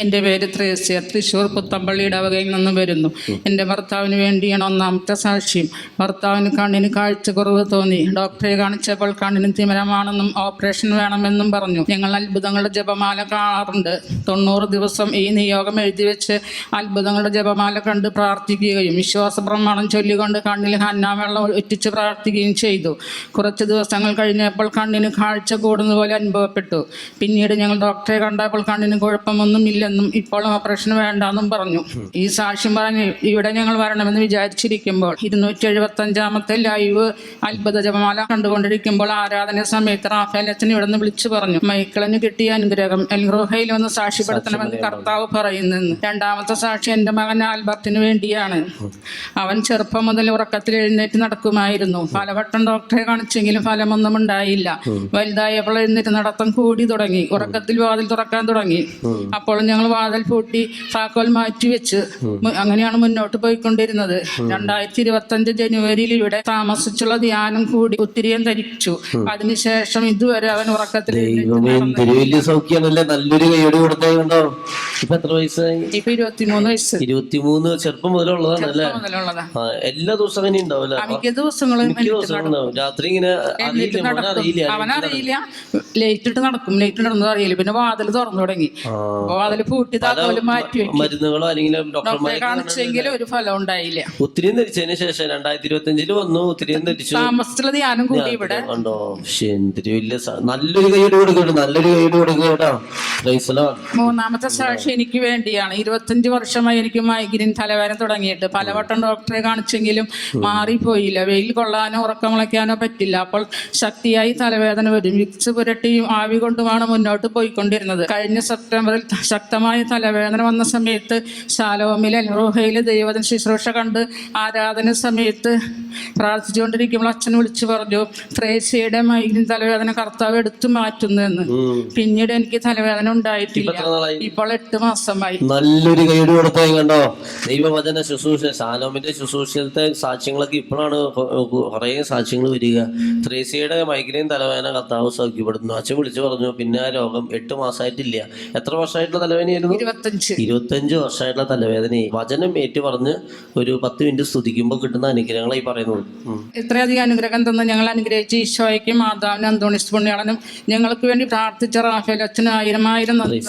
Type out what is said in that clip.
എൻ്റെ പേര് ത്രേസ്യ, തൃശ്ശൂർ പുത്തമ്പള്ളി ഇടവകയിൽ നിന്ന് വരുന്നു. എൻ്റെ ഭർത്താവിന് വേണ്ടിയാണ് ഒന്നാമത്തെ സാക്ഷ്യം. ഭർത്താവിന് കണ്ണിന് കാഴ്ചക്കുറവ് തോന്നി. ഡോക്ടറെ കാണിച്ചപ്പോൾ കണ്ണിന് തിമിരമാണെന്നും ഓപ്പറേഷൻ വേണമെന്നും പറഞ്ഞു. ഞങ്ങൾ അത്ഭുതങ്ങളുടെ ജപമാല കാണാറുണ്ട്. 90 ദിവസം ഈ നിയോഗം എഴുതി വെച്ച് അത്ഭുതങ്ങളുടെ ജപമാല കണ്ട് പ്രാർത്ഥിക്കുകയും വിശ്വാസ പ്രമാണം ചൊല്ലിക്കൊണ്ട് കണ്ണിൽ ഹന്നാവെള്ളം ഒറ്റിച്ച് പ്രാർത്ഥിക്കുകയും ചെയ്തു. കുറച്ച് ദിവസങ്ങൾ കഴിഞ്ഞപ്പോൾ കണ്ണിന് കാഴ്ച കൂടുന്നതുപോലെ അനുഭവപ്പെട്ടു. പിന്നീട് ഞങ്ങൾ ഡോക്ടറെ കണ്ടപ്പോൾ കണ്ണിന് കുഴപ്പമൊന്നുമില്ല, ഇപ്പോൾ ഓപ്പറേഷൻ വേണ്ടെന്നും പറഞ്ഞു. ഈ സാക്ഷ്യം പറഞ്ഞ് ഇവിടെ ഞങ്ങൾ വരണമെന്ന് വിചാരിച്ചിരിക്കുമ്പോൾ 275ാമത്തെ ലൈവ് അത്ഭുത ജപമാല കണ്ടുകൊണ്ടിരിക്കുമ്പോൾ ആരാധന സമയത്ത് റാഫേൽ അച്ഛൻ ഇവിടെ നിന്ന് വിളിച്ചു പറഞ്ഞു, മൈക്കിളിന് കിട്ടിയ അനുഗ്രഹം എൽറോഹയിൽ വന്ന് സാക്ഷ്യപ്പെടുത്തണമെന്ന് കർത്താവ് പറയുന്നെന്ന്. രണ്ടാമത്തെ സാക്ഷി എൻ്റെ മകൻ ആൽബർട്ടിന് വേണ്ടിയാണ്. അവൻ ചെറുപ്പം മുതൽ ഉറക്കത്തിൽ എഴുന്നേറ്റ് നടക്കുമായിരുന്നു. പലവട്ടം ഡോക്ടറെ കാണിച്ചെങ്കിലും ഫലമൊന്നും ഉണ്ടായില്ല. വലുതായപ്പോൾ എഴുന്നേറ്റ് നടത്തം കൂടി തുടങ്ങി. ഉറക്കത്തിൽ വാതിൽ തുറക്കാൻ തുടങ്ങി. അപ്പോൾ ഞങ്ങൾ വാതിൽ പൂട്ടി താക്കോൽ മാറ്റിവെച്ച് അങ്ങനെയാണ് മുന്നോട്ട് പോയിക്കൊണ്ടിരുന്നത്. 2025 ജനുവരിയിൽ ഇവിടെ താമസിച്ചുള്ള ധ്യാനം കൂടി ഒത്തിരിയും ധരിച്ചു. അതിനുശേഷം ഇതുവരെ അവൻ ഉറക്കത്തിൽ നല്ലൊരു കൈയോട് കൊടുത്തോ. ഇപ്പൊ എത്ര വയസ്സായി? ഇപ്പൊ 23 വയസ്സ്. 23 ചെറുപ്പം മുതലുള്ളതാണല്ലേ? എല്ലാ ദിവസവും അങ്ങനെ ഉണ്ടാവില്ല? മിക്ക ദിവസങ്ങളും രാത്രി ഇങ്ങനെ അവനറിയില്ല. ലേറ്റ് ഇട്ട് നടക്കും. ലേറ്റ് നടന്നത് അറിയില്ല. പിന്നെ വാതിൽ തുറന്നു തുടങ്ങി. വാതിൽ പൂട്ടി താക്കോല് മാറ്റി വെക്കും. മരുന്നുകളോ അല്ലെങ്കിൽ ഡോക്ടറെ കാണിച്ചെങ്കിലും ഒരു ഫലം ഉണ്ടായില്ല. ഒത്തിരിയും ധരിച്ചതിന് ശേഷം 2025 വന്നു. ഒത്തിരിയും ധരിച്ചു. താമസത്തിലുള്ള ധ്യാനം കൂടി ഇവിടെ ഉണ്ടോ? വലിയ നല്ലൊരു കൈയോട് കൊടുക്കട്ടോ. നല്ലൊരു കൈയോട് കൊടുക്കട്ടോ. മൂന്നാമത്തെ സാക്ഷി എനിക്ക് വേണ്ടിയാണ്. 25 വർഷമായി എനിക്ക് മൈഗ്രെയിൻ തലവേദന തുടങ്ങിയിട്ട്. പലവട്ടം ഡോക്ടറെ കാണിച്ചെങ്കിലും മാറിപ്പോയില്ല. വെയിൽ കൊള്ളാനോ ഉറക്കമുളയ്ക്കാനോ പറ്റില്ല. അപ്പോൾ ശക്തിയായി തലവേദന വരും. വിക്സ് പുരട്ടിയും ആവി കൊണ്ടുമാണ് മുന്നോട്ട് പോയിക്കൊണ്ടിരുന്നത്. കഴിഞ്ഞ സെപ്റ്റംബറിൽ ശക്തമായ തലവേദന വന്ന സമയത്ത് ശാലോമിലെ എൽറോഹയിലെ ദൈവജന ശുശ്രൂഷ കണ്ട് ആരാധന സമയത്ത് പ്രാർത്ഥിച്ചുകൊണ്ടിരിക്കുമ്പോൾ അച്ഛൻ വിളിച്ചു പറഞ്ഞു, ത്രേസ്യയുടെ മൈഗ്രെയിൻ തലവേദന കർത്താവ് എടുത്തു മാറ്റുന്നെന്ന്. പിന്നീട് എനിക്ക് തലവേദന ഉണ്ടായിട്ടില്ല. ഇപ്പോൾ 8 മാസമായി. നല്ലൊരു കൈയ്യടി കൊടുത്തായി കണ്ടോ. ദൈവവചന ശുശ്രൂഷ, ശാലോമിന്റെ ശുശ്രൂഷത്തെ സാക്ഷ്യങ്ങളൊക്കെ ഇപ്പോഴാണ് കുറേ സാക്ഷ്യങ്ങൾ വരിക. ത്രേസ്യയുടെ മൈഗ്രെയിൻ തലവേദന കർത്താവ് സൗഖ്യപ്പെടുന്നു. അച്ഛൻ വിളിച്ചു പറഞ്ഞു. പിന്നെ ആ രോഗം 8 മാസമായിട്ടില്ല. എത്ര വർഷമായിട്ടുള്ള തലവേദനയായിരുന്നു? 25 വർഷമായിട്ടുള്ള തലവേദനയായി. വചനം ഏറ്റു പറഞ്ഞ് ഒരു 10 മിനിറ്റ് സ്തുതിക്കുമ്പോൾ കിട്ടുന്ന അനുഗ്രഹങ്ങളായി പറയുന്നത്. ഇത്രയധികം അനുഗ്രഹം തന്ന് ഞങ്ങൾ അനുഗ്രഹിച്ച ഈശോയ്ക്കും മാതാവിനും അന്തോണിസ് പുണ്യാളനും ഞങ്ങൾക്ക് വേണ്ടി പ്രാർത്ഥിച്ച റാഫേൽ അച്ഛനും 1000 നന്ദി.